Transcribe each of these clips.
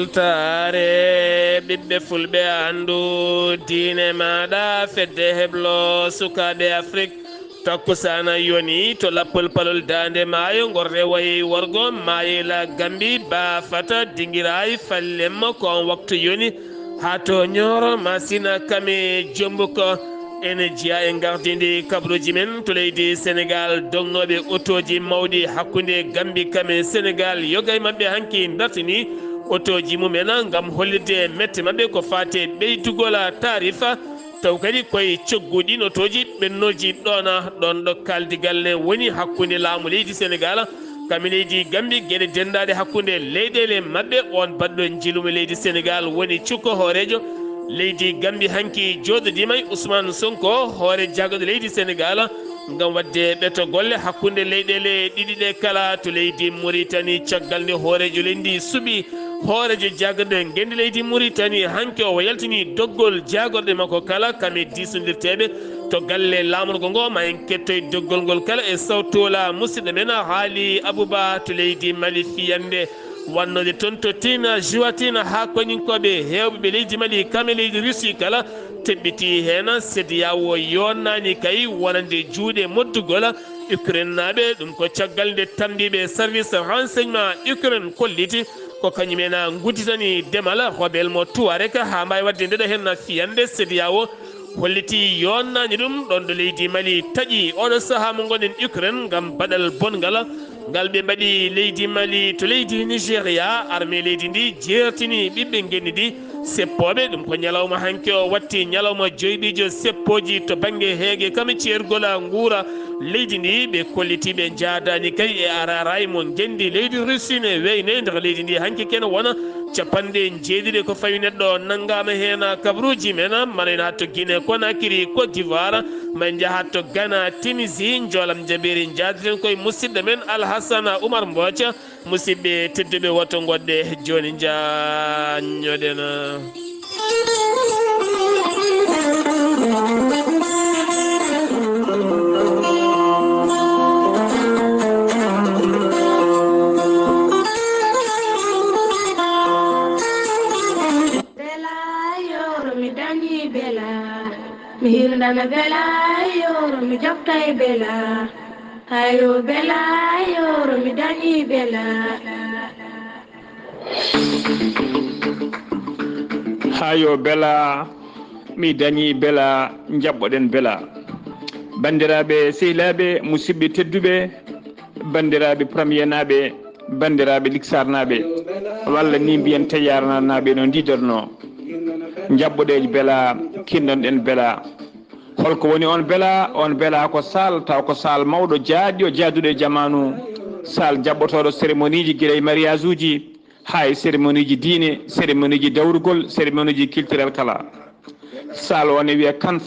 weltare ɓiɓɓe fulɓe andu diine maɗa fedde heblo sukaɓe afrique takkusana yoni to lappol palol dande maayo gorde wayi worgo mayila gambi ba fata dinguirayi fallemma ko on waktu yoni ha to ñoro masina kame jombuko ene jiya e gardidi kabruji men to leydi sénégal donnoɓe autoji mawɗi hakkude gambi kame sénégal yoga e mabɓe hanki dartini autoji mumen gam hollirde mette mabɓe ko fate ɓeydugola tarifa taw kadi koye cogguɗin autoji ɓennoji ɗon ɗo kaldigal ne woni hakkude laamu leydi sénégal kami leydi gambi gueɗe dendade hakkude leyɗele mabɓe on baɗɗo jilumo leydi sénégal woni cukko hoorejo leydi gambi hanki joɗodima e ousmane sonko hoore jaggaɗo leydi sénégal gam wadde ɓeto golle hakkude leyɗele ɗiɗi ɗe kala to leydi mauritanie caggal nde hoorejo leydi suuɓi hoorejo jaggaɗo e gendi leydi mauritanie hanki o yaltini doggol jagorɗe makko kala kami disodirteɓe to galle lamorgo ngo ma en kettoye doggol ngol kala e sawtola musidɗo men haali abouba to leydi mali fiyande wannode toon to tina joatina ha koñinkoɓe hewɓeɓe leydi mali kame leydi russie kala teɓɓiti hen sédiyawo yonnani kay wonande juuɗe moddugol ukraine naɓe ɗum ko caggal nde tambiɓe service renseignement ukraine kolliti ko kañumena gudditani demal hobel mo tuarek ha mbawi wadde ndeɗo hen fiyande sédiyawo holliti yonnani ɗum ɗon ɗo leydi mali taaƴi oɗo saaha mo gonɗen ukraine gam baɗal bongal ngal ɓe mbaɗi leydi mali to leydi nigéria armée leydi ndi jertini ɓiɓɓe genni ɗi seppoɓe ɗum ko ñalawma hanke o watti ñalawma joyɓijo seppoji to banggue heegue kam ceergola guura leydi ndi ɓe kollitiɓe jadani kay e araray mo gendi leydi russie ne weyne nder leydi ndi hanke kene wona capanɗe jeeɗiɗi ko fawi neɗɗo nanggama hen kabruji men mana en hatto guine konakiri côte d'ivoire ma jaaha to ghana tunisie joolam jaɓeri jadeten koye musidɗo men alhassana oumar mbothia musidɓe tedduɓe woto goɗɗe joni jañoɗen mi hirnama bela yoro mi joftay bela ayo bela yoro mi dañi bela hayo bela mi dañi bela jabboɗen bela bandiraɓe sehilaɓe musidɓe tedduɓe bandiraɓe premier naɓe bandiraɓe liksarnaɓe walla ni mbiyen teyarnanaɓe no ndidarno jabboɗeji bela kindanɗen bela holko woni on bela ko sal taw ko sal mawɗo jaaɗɗo jaaduɗo e jamanu sal jabbotoɗo cérémonie ji guila e mariage uji ha e cérémonie ji diine cérémonie ji dawrugol cérémonie ji culturel kala sal woni wiya kan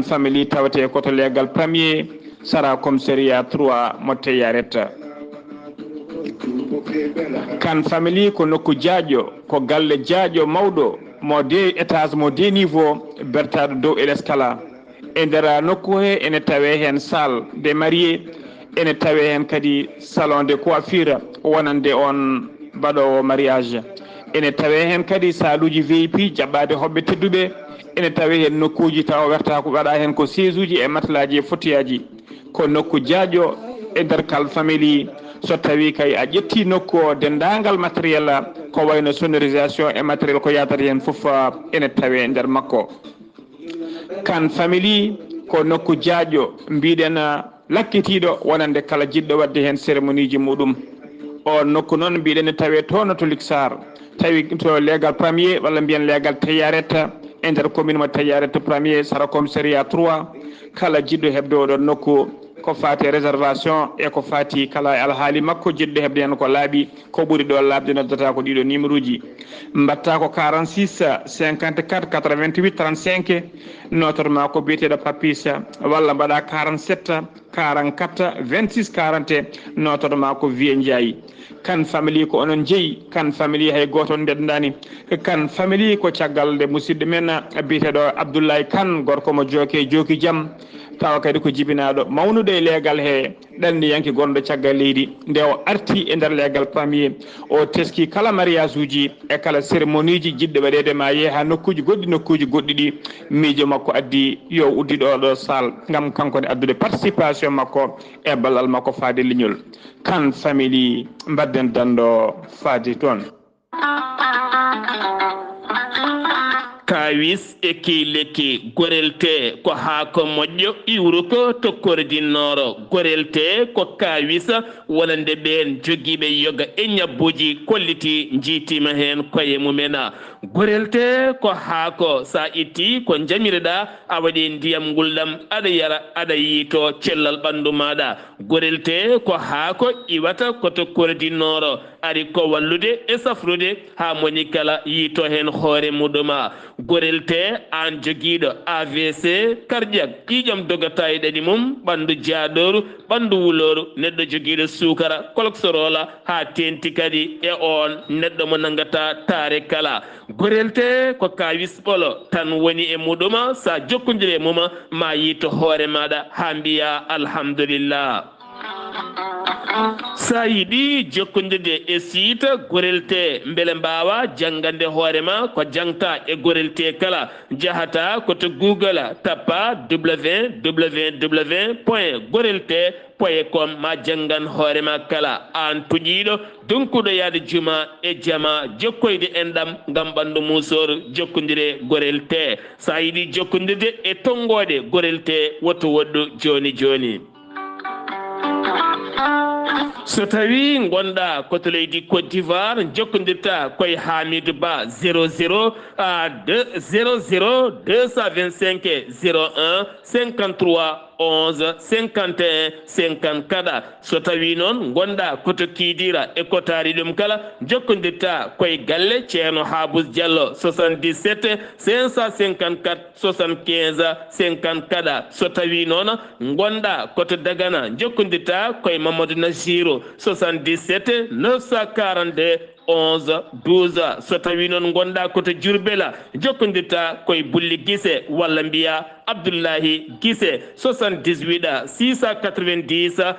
famille tawete koto legal premier sara commissariat 3 mo teyaretta kan famille ko nokku jaaƴo ko galle jaaƴo mawɗo mo de étage mo de niveau bertaɗo dow e less kala e nder nokku he ene tawe hen salle de marié ene tawe hen kadi salon de coiffure wonande on mbaɗowo mariage ene tawe hen kadi saluji vip jaɓɓade hoɓɓe tedduɓe ene tawe hen nokkuji taw werta ko waɗa hen ko siège uji e matelaji e fotiyaji ko nokku jaaƴo e nder kal famille so tawi kay a ƴetti nokku o dendagal matériel ko wayno sonorisation e matériel ko yatata hen foof ene tawe nder makko kan famille ko nokku jaaƴo mbiɗen lakkitiɗo wonande kala jiɗɗo wadde hen cérémonie ji muɗum o nokku noon mbiɗen ne tawe toon to Luxar tawi to légal premier walla mbiyen légal Tayaretta e nder commune mo Tayaretta premier sara commissariat 3 kala jiɗɗo hebde oɗon nokku ko fati réservation e ko fati kala alhaali makko jiɗɗo hebde hen ko laaɓi ko ɓuuri ɗo laabde noddata ko ɗiɗo numéro uji mbatta ko 46 54 88 35 notre ma ko biyeteɗo papisa walla mbaɗa 47 44 26 40 notre ma ko wiye Ndiaye kan famille ko onon jeeyi kan famille hay goto on ndeɗɗani kan famille ko caggal nde musidɗo men biyeteɗo Abdoulaye Kane gorko mo jooki jaam tawa kadi ko jibinaɗo mawnude e leegal he ɗanni yanki gonɗo caggal leydi nde o arti e nder leegal premier o teski kala mariage uji e kala cérémonie ji jiɗɗo waɗede ma yeeha nokkuji goɗɗi ɗi miijo makko addi yo uddiɗo oɗo sal gam kankone addude participation makko e ballal makko faade leñol kan famille mbadden dando faadi toon kawis e kiileki gorelte ko haako moƴƴo iwru ko tokkordinnoro gorelte ko kawis wonande ɓen jogiiɓe yoga e ñabbuji kolliti jiitima hen koye mumena gorelte ko haako sa itti ko jamireɗa a waɗi ndiyam ngulɗam aɗa yara aɗa yiito cellal ɓandu maɗa gorelte ko haako iwata ko tokkordinnoro ari ko wallude e safrude ha moni kala yiito hen hoore muɗuma gorelte an jogiiɗo AVC cardiaque ƴiƴam dogata e ɗaɗi mum ɓandu jaaɗoru ɓandu wuloru neɗɗo jogiiɗo sukara cholesterol ha tenti kadi e on neɗɗo mo nangata taare kala gorelte ko kawis ɓolo tan woni e muɗuma sa jokkodiri e muma ma yiito hoore maɗa ha mbiya alhamdulillah sa yiɗi jokkodirde e siita gorelte beele mbawa janggande hoorema ko jangta e gorelte kala jahata koto Google tappa www.gorelte.com ma janggan hoorema kala an tuƴiɗo donkuɗo yaade juma e jama jokkoyde enɗam gam ɓandu musor jokkodire gorelte sa yiɗi jokkodirde e tonggode gorelte woto woɗɗu joni joni so tawi gonɗa koto leydi Côte d'Ivoire jokkodirta koye Hamidou Ba 00 225 01 53 11 51 54 so tawi noon gonɗa koto Kidira e kotari ɗum kala jokkodirta koye galle ceerno Habous Diallo 77 554 75 54 so tawi noon gonɗa koto Dagana jokkodirta koye Mamadou Nasirou 77 942 11 12 so tawi noon gonɗa koto Diourbel jokkodirta koye Bulli Guisse walla mbiya Abdoullahi Guisse 78 690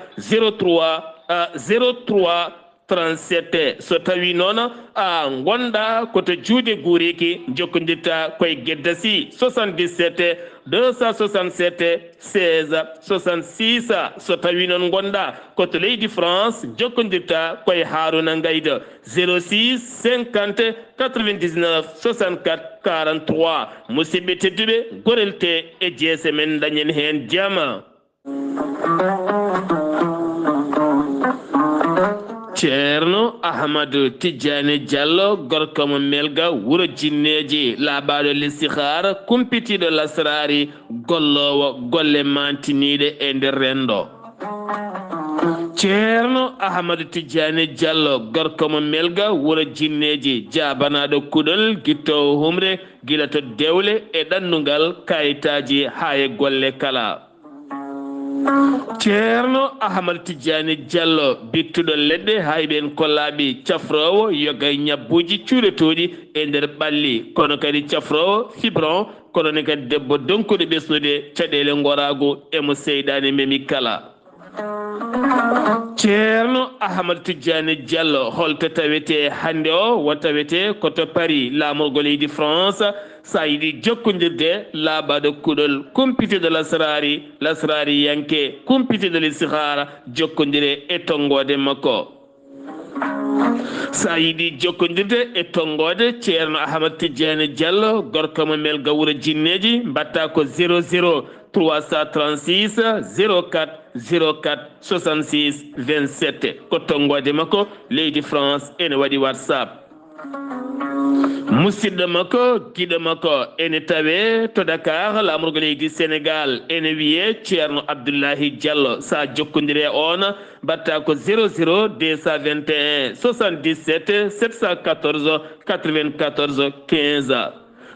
03 37 so tawi noon a gonɗa koto Juude Guriki jokkodirta koye Gueddasi 77 267 16 66 so tawi noon gonɗa koto leydi France jokkodirta koye Harouna Gayda 06 50 99 64 43 musidɓe tedduɓe gorelte e jeese men dañen hen jama ceerno Ahmadou Tidiane Diallo gorko mo melga wuro jinneji laaɓaɗo listihara kumpitiɗo lasrari gollowo golle mantiniɗe e nder rendo ceerno Ahmadou Tidiane Diallo gorko mo melga wuro jinneji jabanaɗo kuɗol guittowo humre gila to dewle e ɗannugal kayitaji ha e golle kala ceerno Ahmadou Tidiane Diallo bittuɗo leɗɗe hayɓen kollaɓi cafrowo yogay ñabbuji cuuɗotoɗi e nder ɓalli kono kadi cafrowo fibron kono ne kadi debbo donkuɗo ɓesnude caɗele gorago emo seyɗani memi kala ceerno Ahmadou Tidiane Diallo holto tawete hande o wo tawete koto Paris lamorgo leydi France sa yiɗi jokkodirde laaɓaɗo kuɗol kumpitiɗo lasrari yanke kumpitiɗo listihara jokkodire e tongode makko sa yiɗi jokkodirde e tongode ceerno Ahmadou Tidiane Diallo gorko mo melga wuro jinneji mbatta ko 00 336 04 04 66 27 ko tongode makko leydi France ene waɗi WhatsApp musidɗo makko giɗo makko ene tawe to Dakar lamorgo leydi Sénégal ene wiye ceerno Abdoullahi Diallo sa jokkodire on mbatta ko 00 221 77 714 94 15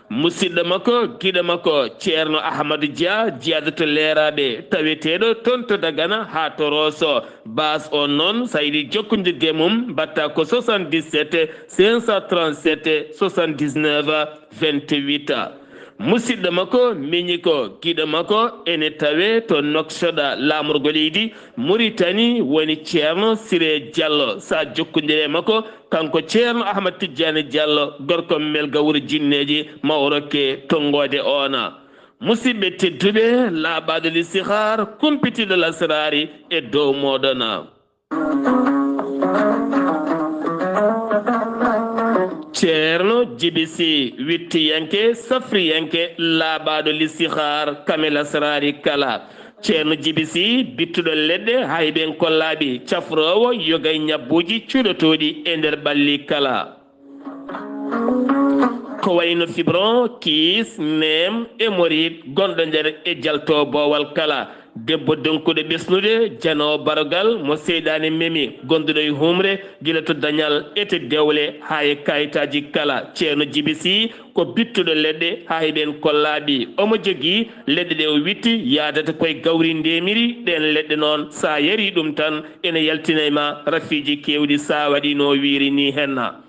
musidɗo makko giɗo makko ceerno Ahmadou Dia jiyaɗo to leeraɓe taweteɗo toon to Dagana ha to Rosso bas on noon sa yiɗi jokkodirde mum mbatta ko 77 537 79 28 musidɗo makko miñi ko kiɗo makko ene tawe to noksoda lamorgo leydi Mauritanie woni ceerno Siré Diallo sa jokkodire makko kanko ceerno Ahmad Tidiane Diallo gorko melga wuuro jinneji mawrokke tongode ona musidɓe tedduɓe laaɓaɗo listihar kumpitiɗo lasrari e dow moɗona ceerno jibisi wittiyanke safriyanke laaɓaɗo listihar kame lasrari kala ceerno jibisi bittuɗo leɗɗe hayɓen kollaɓe cafrowo yogay ñabbuji cuɗotoɗi e nder ɓalli kala ko wayno fibron kiis nem e morit gonɗo nder e jalto bowal kala debbo donkuɗo ɓesnude janowo barogal mo seydani memi gonduɗo e humre gila to dañal ete dewle ha e kayitaji kala ceerno jibisi ko bittuɗo leɗɗe ha heɓen kollaɓi omo jogui leɗɗe ɗe o witti yadata koye gawri ndemiri ɗen leɗɗe noon sa yari ɗum tan ene yaltinayma rafiji kewɗi sa waɗi no wiiri ni henna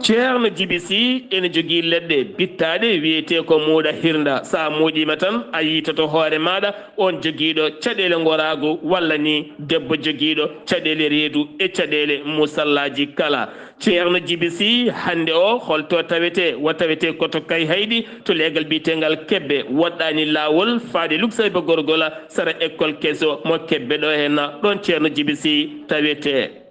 ceerno jibisi ene jogui leɗɗe bittaɗe wiyete ko muuɗa hirda sa muuƴima tan a yitoto hoore maɗa on joguiɗo caɗele gorago walla ni debbo joguiɗo caɗele reedu e caɗele musallaji kala ceerno jibisi hande o holto tawete wo tawete koto kay haydi to leegal bitegal kebbe woɗɗani lawol faade luksayba gorgola sara école keso mo kebbe ɗo henna ɗon ceerno jibisi tawete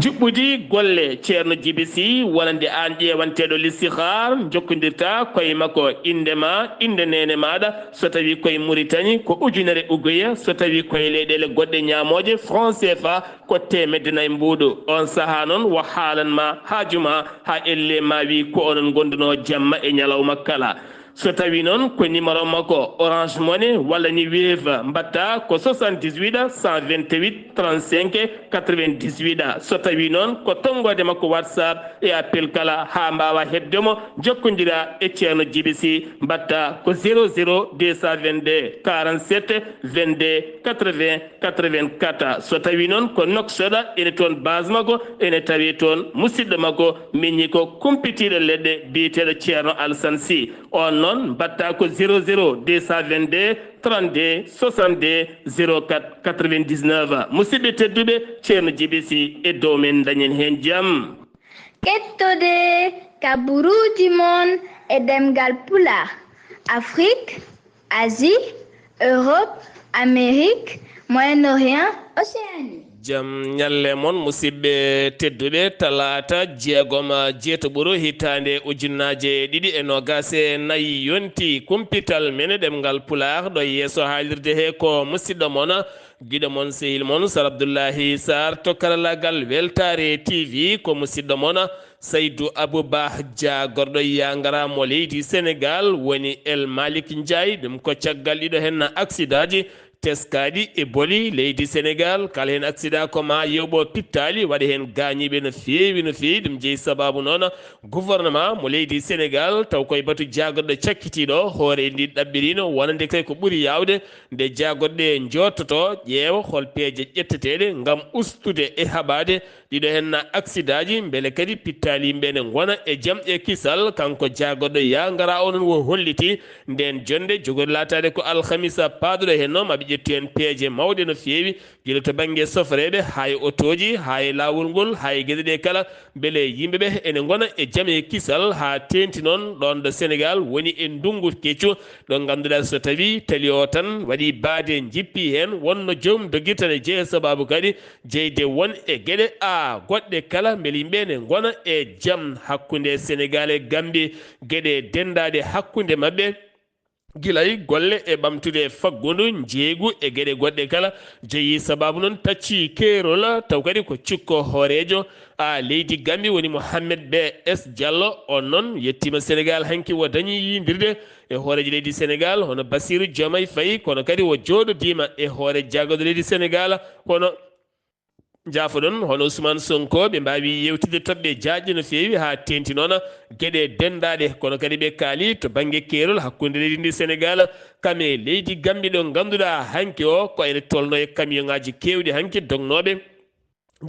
juɓɓudi golle ceerno jibisi wonande an ƴewanteɗo listihar jokkodirta koye makko indema inde nene maɗa so tawi koye Mauritanie ko ujunere ugoya so tawi koye leyɗele goɗɗe ñamoje franc CFA ko temedde nayyi mbuuɗu on saaha noon wo haalanma haajuma ha elle ma wi ko onon gonduno jamma e ñalawma kala so tawi noon ko numéro makko Orange Money walla ni Wave mbatta ko 78 128 35 98 so tawi noon ko tongode makko WhatsApp e appel kala ha mbawa heddemo jokkodira e ceerno jibisi mbatta ko 00 222 47 22 80 84 so tawi noon ko noksoɗa ene toon base makko ene tawi toon musidɗo makko miñi ko kumpitiɗo leɗɗe biyeteɗo ceerno Alassane Sy on noon mbatta ko 00 222 32 62 04 99 musidɓe tedduɓe ceerno jibisi e dow men dañen hen jaam kettode kaburuji mon e demgal pulaar Afrique Asie Europe Amérique Moyen-Orient Océanie jam ñalle mon musidɓe tedduɓe talata jeegom jeetoɓoro hitande ujunnaje ɗiɗi e nogase nayyi yonti kumpital mene ɗemgal pulaar ɗo yeeso haalirde he ko musidɗo mon guiɗo mon sehil mon Sar Abdoullahi Sarr to karallagal Weltare TV ko musidɗo mon Saydou Abouba Dia gorɗo yangara mo leydi Sénégal woni El Malick Ndiaye ɗum ko caggal ɗiɗo hen accident ji teskadi e boli leydi Sénégal kala hen accident ko ma yewɓo pittali waɗi hen gañiɓe no fewi ɗum jeeyi sababu noon gouvernement mo leydi Sénégal taw koye batu jagoɗɗo cakkitiɗo hoore ndi ɗaɓɓirino wonande kay ko ɓuuri yawde nde jagoɗɗe jottoto ƴeewa hol peeje ƴetteteɗe gam ustude e haɓade ɗiɗo hen accident ji beele kadi pittali yimɓe ne gona e jaam e kisal kanko jagoɗɗo ya gara onon wo holliti nden jonde jogori latade ko alhamisa paaduɗo hen noon maɓe ƴettu hen peeje mawɗe no fewi guila to banggue sofreɓe hay otoji hay lawol ngol hay gueɗe ɗe kala beele yimɓeɓe ene gona e jaam e kisal ha tenti noon ɗon ɗo Sénégal woni e ndungu keccu ɗo ganduɗa so tawi tali o tan waɗi baade jippi hen wonno joom doguirtan e jeeya sababu kadi jeyde won e gueɗe goɗɗe kala beele yimɓe ne gona e jaam hakkude Sénégal e Gambie gueɗe dendaɗe hakkude mabɓe guilay golle e ɓamtude faggudu jeeygu e gueɗe goɗɗe kala jeeyi sababu noon tacci keerol taw kadi ko cikko hoorejo leydi Gambie woni Mohamed B.S Diallo on noon yettima Sénégal hanki wo dañi yindirde e hoorejo leydi Sénégal hono Bassirou Diomaye Faye kono kadi wo jooɗodima e hoore jaggoɗo leydi Sénégal kono jaafoɗon hono Ousmane Sonko ɓe mbawi yewtide toɓɓe jaajƴe no fewi ha tenti noon gueɗe dendaɗe kono kadi ɓe kaali to banggue keerol hakkude leydi ndi Sénégal kame leydi Gambie ɗo ganduɗa hanki o ko ene tolno e camion ngaji kewɗi hanki dognoɓe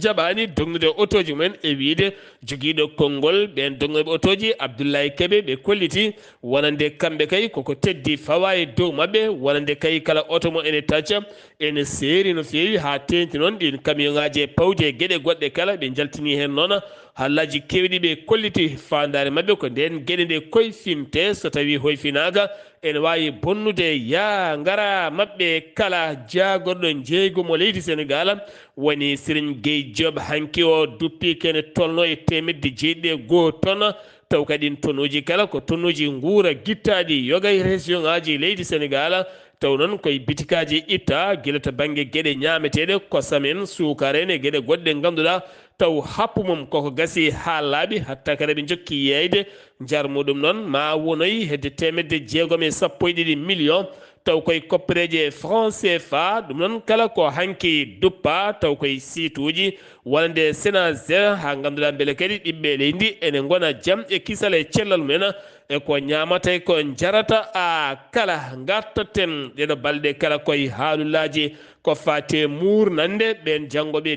jaɓani dognude otoji mumen e wiide joguiɗo konngol ɓen dognoɓe otoji Abdoulaye Kebe ɓe kolliti wonande kamɓe kay koko teddi fawa e dow mabɓe wonande kay kala oto mo ene tacca ene seeri no feewi ha tenti noon ɗin camion ngaji e pawdi e gueɗe goɗɗe kala ɓe jaltini hen noon hallaji kewɗi ɓe kolliti fandare mabɓe ko nden gueɗe nde koyfinte so tawi hoyfinaka ene wawi bonnude ya ngara mabɓe kala jagorɗo jeygu mo leydi Sénégal woni Serigne Gueye Diop hanki o duppi kene tolno e temedde jeeɗiɗi goho tonne taw kadi tonnuji kala ko tonnuji guura guittaɗi yoga e région ngaji leydi Sénégal taw noon koye bitikaji itta guila to banggue gueɗe ñameteɗe kosam en sukara en e gueɗe goɗɗe ganduɗa taw happu mum koko gasi ha laaɓi hatta kadi ɓe jokki yeyde jar muɗum noon ma wonoyi hedde temedde jeegom e sappo e ɗiɗi million taw koye koppareje franc CFA ɗum noon kala ko hanki duppa taw koye situji wonande Sénager ha ganduɗa beele kadi ɗiɓɓe leydi ene gona jaam e kisal e cellal mumen e ko ñamata ko jarata a kala gartaten ɗeɗo balɗe kala koye haalullaji ko fate murnande ɓen janggoɓe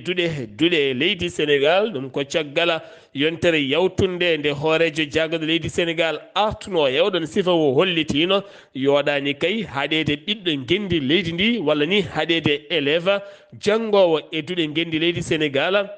duuɗe leydi Sénégal ɗum ko caggal yontere yawtunde nde hoorejo jagode leydi Sénégal artuno yewɗon sifa o hollitino yoɗani kay haɗede ɓiɗɗo gendi leydi ndi walla ni haɗede élève jangowo e duuɗe gendi leydi Sénégal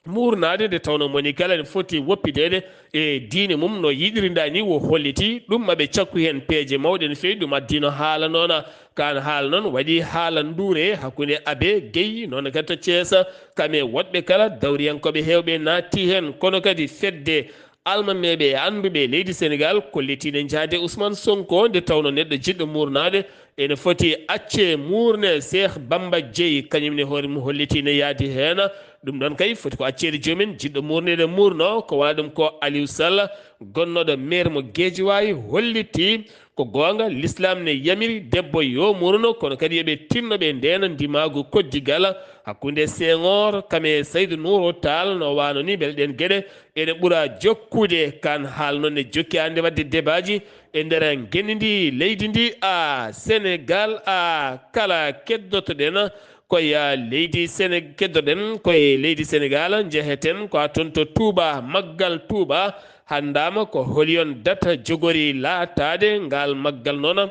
murnade nde tawno moni kala ne foti woppidede e diine mum no yiɗirinda ni wo holliti ɗum maɓe cakku hen peeje mawɗe no fewi ɗum addino haala noon kan haala noon waɗi haala nduure hakkude Abe Gueye noon kadi to Thiés kame woɗɓe kala dawriyankoɓe hewɓe natti hen kono kadi fedde almameɓe e anduɓe leydi Sénégal kollitiɗe jaade Ousmane Sonko nde tawno neɗɗo jiɗɗo murnade ene foti acce murne Cheikh Bamba Dièye kañumne hoore mum hollitino yaadi hen ɗum ɗon kay foti ko accede jomumen jiɗɗo murnede murno ko wona ɗum ko Aliou Sall gonnoɗo maire mo Guédiawaye holliti ko gonga l'islam ne yamiri debbo yo murno kono kadi yoɓe tinnoɓe ndena ndimagu koddigal hakkude Senghor kame Saydou Nourou Tall no wano ni beele ɗen gueɗe ene ɓuura jokkude kan haal noon ne jokki hande wadde débat e nder guendi leydi ndi a Sénégal a kala keddotoɗen koye leydi keddoɗen koye leydi Sénégal jeheten ko toon to Touba maggal Touba handama ko holiyon data jogori laatade ngal maggal noon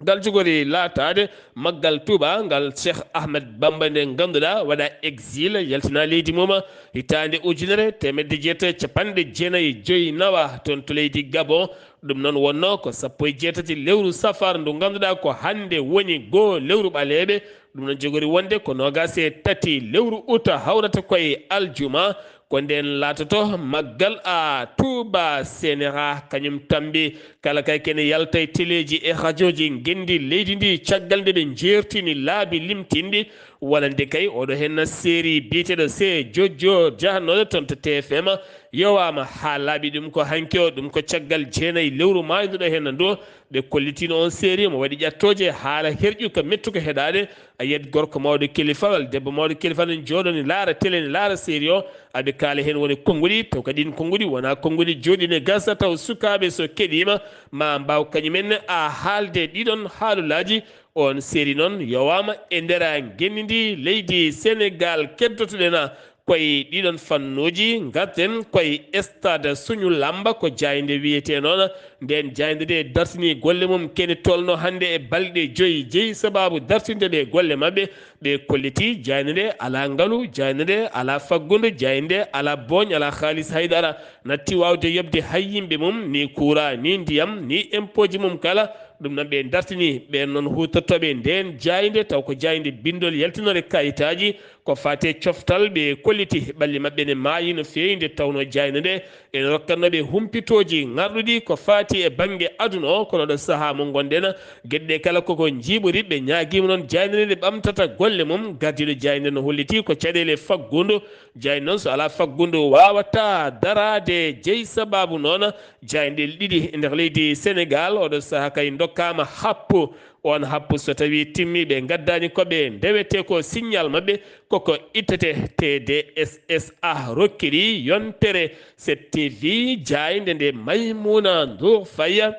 ngal jogori laatade maggal Touba ngal Cheikh Ahmed Bamba nde ganduɗa waɗa exil yaltina leydi mum hitande ujunere temedde jeetati capanɗe jeenayyi joyi nawa toon to leydi Gabon ɗum noon wonno ko sappo e jeetati lewru safar ndu ganduɗa ko hande woni goo lewru ɓaleɓe ɗum noon jogori wonde ko nogas e tati lewru uta hawrata koye aljuma ko nden laatoto maggal a Touba Sénéra kañum tambi kala kay kene yalta e téléji e radioji gendi leydi ndi caggal nde ɓe jertini laabi limtinɗi wonande kay oɗo hen série biyeteɗo se jojo jahannoɗo toon to TFM yowama ha laaɓi ɗum ko hanki o ɗum ko caggal jeenayyi lewru mayduɗo hen ndu ɓe kollitino on série mo waɗi ƴattoje haala herƴu ko mettuko heɗade a yiyat gorko mawɗo kilifa walla debbo mawɗo kilifa ne jooɗoni laara télé ne laara série o aɓe kaala hen woni konnguɗi taw kadi ɗin konnguɗi wona konnguɗi joɗine gasa taw sukaɓe so keɗima ma mbaw kañumen a haalde ɗiɗon haalulaji on série noon yowama e nder gendi ndi leydi Sénégal keddotoɗen koye ɗiɗon fannuji garten koye stade Suñu Lamba ko jayde wiyete noon nden jayde nde dartini golle mum kene tolno hande e balɗe joyi jeeyi sababu dartinde ɓe golle mabɓe ɓe kolliti jayde nde ala ngaalu jayde nde ala faggudu jayde nde ala boñ ala halis haydara natti wawde yobde hay yimɓe mum ni courant ni ndiyam ni impôt ji mum kala ɗum noon ɓe dartini ɓen noon hutortoɓe nden jayde taw ko jayde bindol yaltinore kayitaji ko fate coftal ɓe kolliti ɓalli mabɓe ne maayi no fewi nde tawno jayde nde ene rokkannoɓe humpitoji garɗuɗi ko fati e banggue aduna o kono ɗo saaha mo gonɗen gueɗɗe kala koko jiiɓori ɓe ñaguima noon jayde nde ɗe ɓamtata golle mum gardiɗo jayde no holliti ko caɗele faggudu jayde noon so ala faggudu wawata darade jeeyi sababu noon jayde ɗiɗi e nder leydi Sénégal oɗo saaha kay dokkama happu on happu so tawi timmi ɓe gaddani koɓe ndewete ko signal mabɓe koko ittete TDSSA rokkiri yontere 7TV jayde nde Maymouna Ndour Faye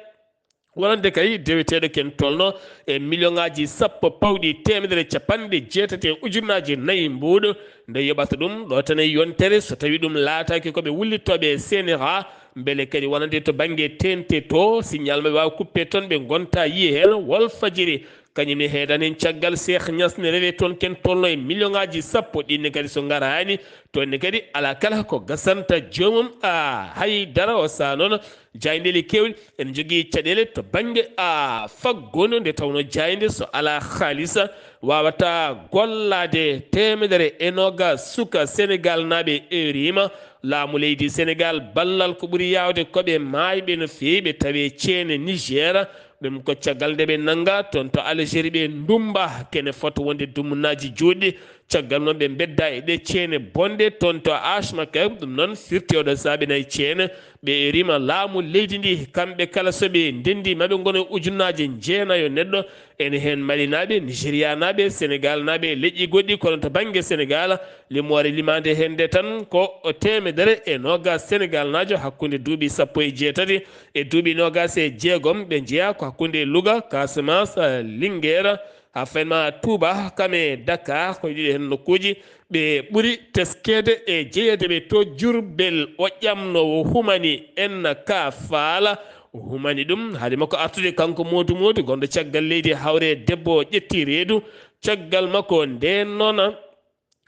wonande kay deweteɗo ken tolno e million ngaji sappo pawɗi temedere capanɗe jeetati e ujunnaji nayyi mbuuɗo nde yoɓata ɗum ɗo tan e yontere so tawi ɗum laataki koɓe wullittoɓe sénéra beele kadi wonande to banggue TNT to signal maɓe wawa coupé toon ɓe gonta yiye hen Walfadjri kañumne heedan hen caggal Cheikh Niass ne rewe toon ken tolno e million ngaji sappo ɗinne kadi so garani toonne kadi ala kala ko gasanta joomum haydara o saa noon jayndeli kewɗi ene jogui caɗele to banggue faggono nde tawno jayde so ala haalisa wawata gollade temedere e nogas suka Sénégal naaɓe erima laamu leydi Sénégal ballal ko ɓuuri yawde koɓe mayɓe no fewi ɓe tawe ceene Niger ɗum ko caggal nde ɓe nanga toon to Algérie ɓe ndumba kene foto wonde dummunaji juɗɗi caggal noon ɓe bedda e ɗe ceene bonde toon to Ashmaka ɗum noon firti oɗo saaɓe nayi ceene ɓe rima laamu leydi ndi kamɓe kala soɓe ndendi maɓe gono e ujunnaji jeenayo neɗɗo ene hen malinaɓe Nigéria naɓe Sénégal naɓe leƴƴi goɗɗi kono to banggue Sénégal limore limade hen nde tan ko temedere e nogas Sénégal najo hakkude duuɓi sappo e jeetati e duuɓi nogas e jeegom ɓe jeeya ko hakkude Louga Casamance Linguére ha fayma Touba kame Dakar ko ɗiɗi hen nokkuji ɓe ɓuuri teskede e jeeyede ɓe to Diourbel o ƴamnowo humani en ka faala humani ɗum haade makko artude kanko Modou Modou gonɗo caggal leydi hawre debbo ƴetti reedu caggal makko nden noon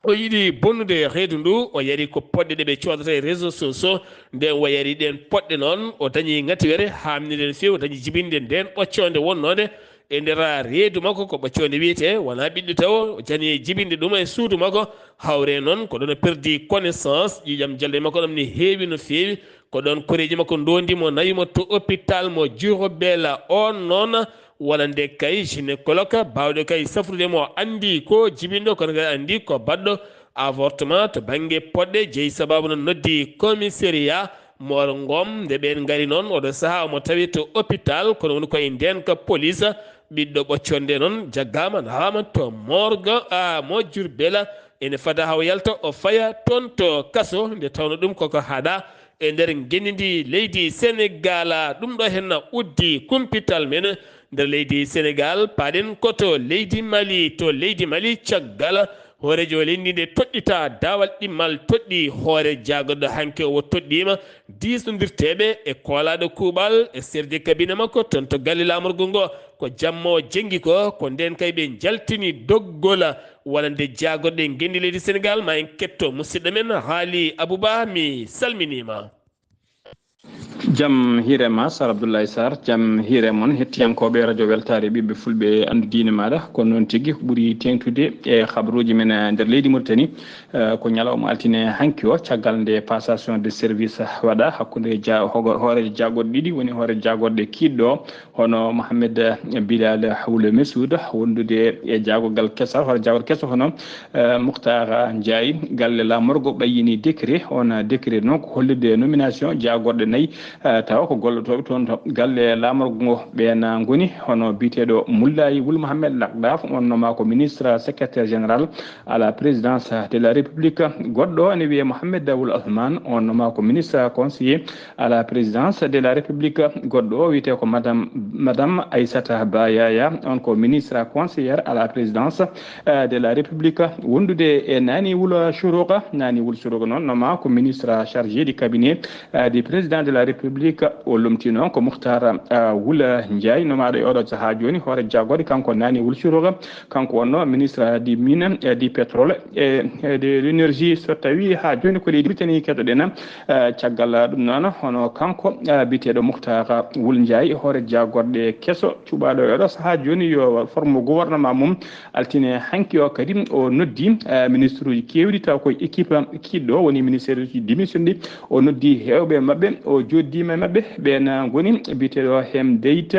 o yiɗi bonnude reedu ndu o yari ko poɗɗe ɗe ɓe coodata e réseau sociaux nden o yari ɗen poɗɗe noon o dañi ngatiwere hamnide no fewi o dañi jibinde nden ɓocconde wonnode e nder reedu makko ko ɓocconde wiyete wona ɓiɗɗo taw o jani jibinde ɗum e suudu makko hawre noon ko ɗon perdi connaissance ƴiƴam jalde makko ɗum ne heewi no fewi ko ɗon koreji makko ndondimo nayimo to hôpital mo Diourbel on noon wonande kay gynécologue bawɗo kay safrudemo andi ko jibindo kono kadi andi ko baɗɗo avortement to banggue poɗɗe jeeyi sababu noon noddi commissariat Mor Ngom nde ɓen gari noon oɗo saaha omo tawi to hôpital kono woni koye ndenka police ɓiɗɗo ɓocconde noon jaggama nawama to morgue mo Diourbel ene fada haw yalta o faya toon to kaso nde tawno ɗum koko haɗa e nder gendidi leydi Sénégal ɗum ɗo henna uddi kumpital men nder leydi Sénégal paɗen koto leydi Mali caggal hoorejo leydi nde toɗɗita dawal ɗimmal toɗɗi hoore jagoɗɗo hanke o toɗɗima disnodirteɓe e koolaɗo kuuɓal e serde kabine makko toon to galle lamorgo ngo ko jamma o jenggi ko nden kay ɓe jaltini doggola wonande jagoɗɗe gendi leydi Sénégal ma en ketto musidɗo men haali Abouba mi salminima. Jam hiire ma Sar Abdoulaye Sarr jam hiire moon hettiyankoɓe radio weltare ɓiɓɓe fulɓe andu diine maɗa kono noon tigui ko ɓuuri tengtude e habaruji men nder leydi Mauritanie ko ñalawma altine hanki o caggal nde passation de service waɗa hakkude hoorejo jagoɗɗe ɗiɗi woni hoorejo jagoɗɗe kiɗɗo hono Mohamed Bilal Hawle Messoud wondude e jagogal kesa hoore jagol keso hono Mokhtar Ndiaye galle lamorgo ɓayyini décret on décret noon ko hollide nomination jagoɗɗe nayyi tawa ko gollotoɓe toon to galle lamorgo ngo ɓen goni hono biteɗo Moulaye Wul Mohamed Lakdaf on noma ko ministre secrétaire général à la présidence de la République goɗɗo ene wiye Mohamed Wul Othmane on noma ko ministre conseiller à la présidence de la République goɗɗo wiyete ko madame Aissata Bayaya on ko ministre conseillère à la présidence de la République wondude e Nani Wul Chourouga noon noma ko ministre chargé du cabinet du président de la République o lomti noon ko Mokhtar Wul Ndiaye nomaɗo e oɗo saaha joni hoore jaggoɗe kanko Nani Wul Chourouga kanko wonno ministre du mine et du pétrole et de l'énergie so tawi ha joni ko leydi Mauritanie keɗoɗen caggal ɗum noon hono kanko biteɗo Mokhtar Wul Ndiaye hoore jaggoɗe kesso cuɓaɗo e oɗo saaha joni yo forme gouvernement mum altine hanki o kadi o noddi ministre uji kewɗi taw koye équipe kiɗɗo woni ministére uji démission ɗi o noddi hewɓe mabɓe o joddima mabɓe ɓen goni biteɗo Hamdeyt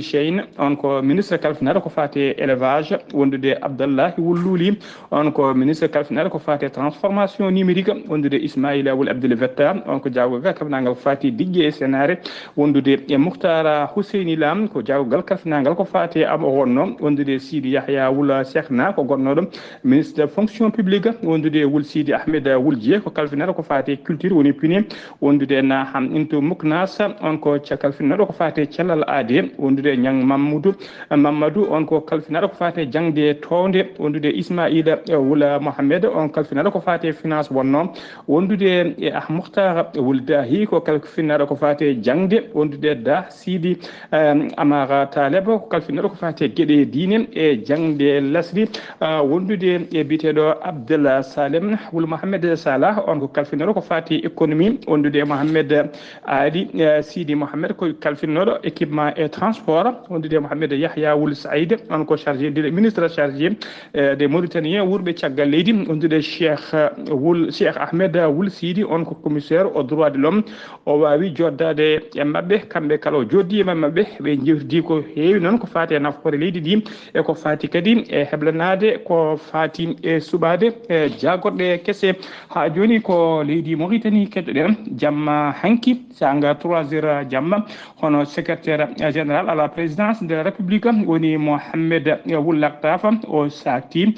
Chine on ko ministre kalfinaɗo ko fate élevage wondude Abdallahi Wullouli on ko ministre kalfinaɗo ko fate transformation numérique wondude Ismaïla Wul Abdoul Vetta on ko jagogal kalfinagal ko fati diggue e sénare wondude e Mouhtara Husseini Lam ko jagogal kalfinagal ko fate amo wonno wondude Sidi Yahya Wul Cheikhna ko gonnoɗo ministre de fonction publique wondude Wul Sidi Ahmed Wul Dié ko kalfinaɗo ko fate culture woni puni wondude wondude na ham into muknasa on ko kalfinaɗo ko fate cellal aade wondude ñang mamadou on ko kalfinaɗo ko fate jangde towde wondude ismaila wula mohammed on kalfinaɗo ko fate finance wonno wondude e muhtar wuldahi ko kalfinaɗo ko fate jangde wondude da sidi amara taleb ko kalfinaɗo ko fate gueɗe diine e jangde lasri wondude e biteɗo abdallah salem wul mohammed salah on ko kalfinaɗo ko fate économie wondude mohammed ali sidi mohammed ko kalfinaɗo équipement et transport wondude mohammed yahya wul saïd on ko chargé de ministre chargé des mauritaniens wurɓe caggal leydi wondude cheikh ahmed wul sidi on ko commissaire au droit de l'homme o wawi joddade e mabɓe kamɓe kala o joddi e mabɓe ɓe jewtidi ko heewi noon ko fati e nafoore leydi ndi e ko fati kadi e heblanade ko fati e suɓade e jagorɗe kese ha joni ko leydi Mauritanie keddoɗen jamma hanki sanga 3h jamma hono secrétaire général à la présidence de la république woni mohammed wullaktafa o sakti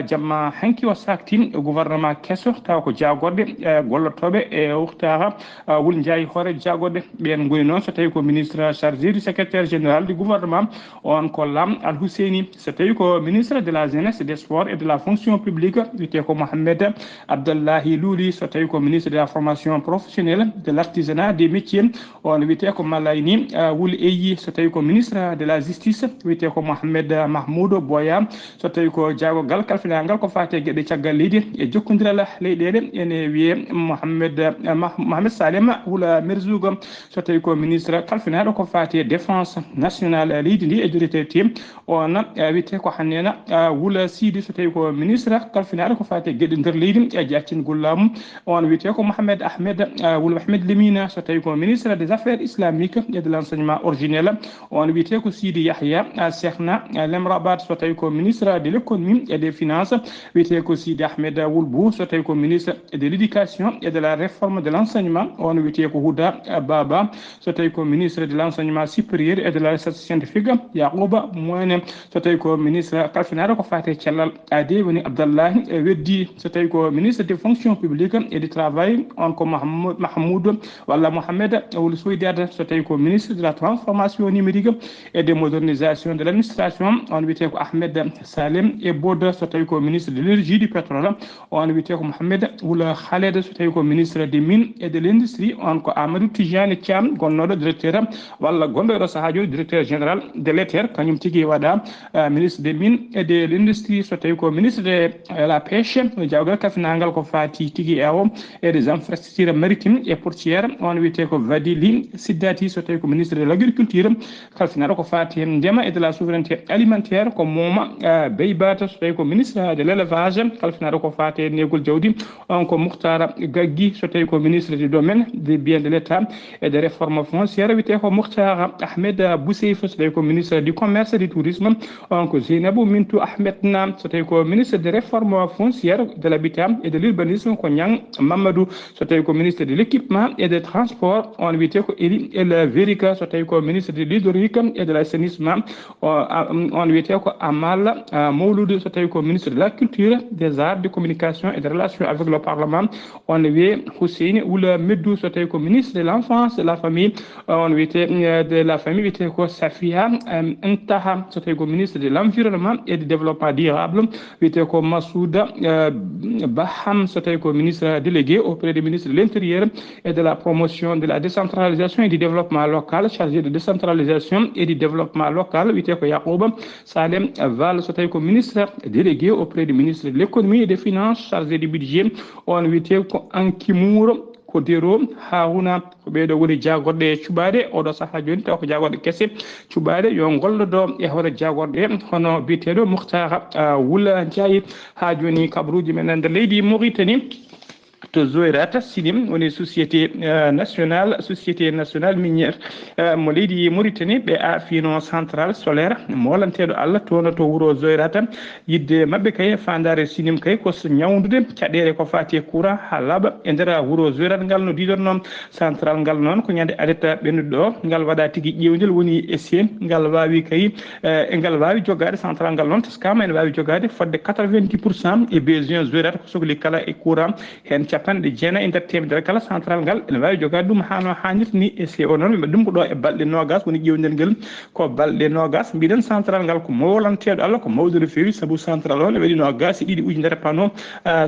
jamma hanki o sakti gouvernement kesso taw ko jagorɗe gollotoɓe e uktara wul ndiaye hoore jagorɗe ɓen goni noon so tawi ko ministre chargé du secrétaire général du gouvernement on ko lam al husseini so tawi ko ministre de la jeunesse des sports et de la fonction publique wiyete ko mohammed abdallahi louli so tawi ko ministre de la formation professionnelle de l'artisanat des métiers on wiyete ko malayni wul eyi so tawi ko ministre de la justice wiyete ko mohammed mahmoudou boya so tawi ko jagogal kalfinagal ko fate gueɗe caggal leydi e jokkodiral leyɗele ene wiye mohammed salem wula merzouga so tawi ko ministre kalfinaɗo ko fate défense nationale leydi ndi e directeur on wiyete ko hannena wula sidi so tawi ko ministre kalfinaɗo ko fate gueɗe nder leydi e jaccingol laamu on wiyete ko mohamed ahmed wula ahmed lemina so tawi ko ministre des affaires islamiques et de l'enseignement originel on wiyete ko sidi yahya cheikhna lemrabat so tawi ko ministre de l'économie et des finances wiyete ko sidi ahmed wulbou so tawi ko ministre de l'éducation et de la réforme de l'enseignement on wiyete ko houda baba so tawi ko ministre de l'enseignement supérieur et de la recherche scientifique yaqouba moine so tawi ko ministre kalfinaɗo ko fate cellal ade woni abdallahi weddi so tawi ko ministre des fonctions publiques et du travail on ko mahmoud walla mohammed wol soydade so tawi ko ministre de la transformation numérique et de modernisation de l'administration on wiyete ko ahmed salem e boda so tawi ko ministre de l'énergie du pétrole on wiyete ko mohammed wula khaled so tawi ko ministre des mines et de l'industrie on ko amadou tijani thiam gonnoɗo directeur walla gonɗo ɗo saaha joni directeur général de l'éther kañum tigui waɗa ministre des mines et de l'industrie so tawi ko ministre de la pêche jawgal kafinagal ko fati tigui ewo et des infrastructures maritimes et portières on wiyete ko vadili siddati so tawi ko ministre de l'agriculture kalfinaɗo ko fati ndema et de la souveraineté alimentaire ko moma beybata so tawi ko ministre de l'élevage kalfinaɗo ko fati negol jawdi on ko mouhtara gaggi so tawi ko ministre du domaine des biens de l'état et des réformes foncières wiyete ko mouhtara ahmed bousseif so tawi ko ministre du commerce et du tourisme on ko zeynabou mintou ahmed nam so tawi ko ministre des réformes foncières de l'habitat et de l'urbanisme ko ñang mamadou so tawi ko ministre de l'équipement et des transports on wiyete ko eli el verika so tawi ko ministre de l'hydraulique et de l'assainissement on wiyete ko amal mawlude so tawi ko ministre de la culture des arts de communication et des relations avec le parlement on wiye Hussein wula meddou so tawi ko ministre de l'enfance de la famille on wiyete de la famille wiyete ko safia intaha so tawi ko ministre de l'environnement et du développement durable wiyete ko masouda baham so tawi ko ministre délégué auprès du ministre de l'intérieur et de la promotion de la décentralisation et du développement local chargé de décentralisation et du développement local wiyete ko yaqouba salem val so tawi ko ministre délégué auprès du ministre de l'économie et des finances chargé du budget on wiyete ko ankimouro ko dero hawuna ko ɓeɗo woni jagorɗe cuɓade oɗo saaha joni taw ko jagorɗe kesse cuɓade yo gollodo e hoore jagorɗe hono biyeteɗo mouhtara wula ndiaye ha joni kabaruji men nder leydi Mauritanie to Zoyrata Sinim woni société nationale minière mo leydi Mauritanie ɓe afino centrale solaire molanteɗo Allah toon to wuro Zoyrata yidde mabɓe kay fandare Sinim kay ko ñawdude caɗele ko fati courant ha laaɓa e nder wuro Zoyrata ngal no didorno central ngal noon ko ñande adeta ɓennuɗo ngal waɗa tigui ƴewdel woni essai ngal wawi kay ngal wawi jogade central ngal noon taskama ene wawi jogade fodde 90% e besoin Zoyrata ko sohli kala e courant hen capanɗe jeena e nder temedere kala central ngal ene wawi jogade ɗum hano hannirta ni e si o noon ɓe ɗum ko ɗo e balɗe nogas woni ƴewdel ngel ko balɗe nogas mbiɗen central ngal ko mowlanteɗo Allah ko mawde no fewi saabu central o ne waɗi nogas e ɗiɗi ujunere panneau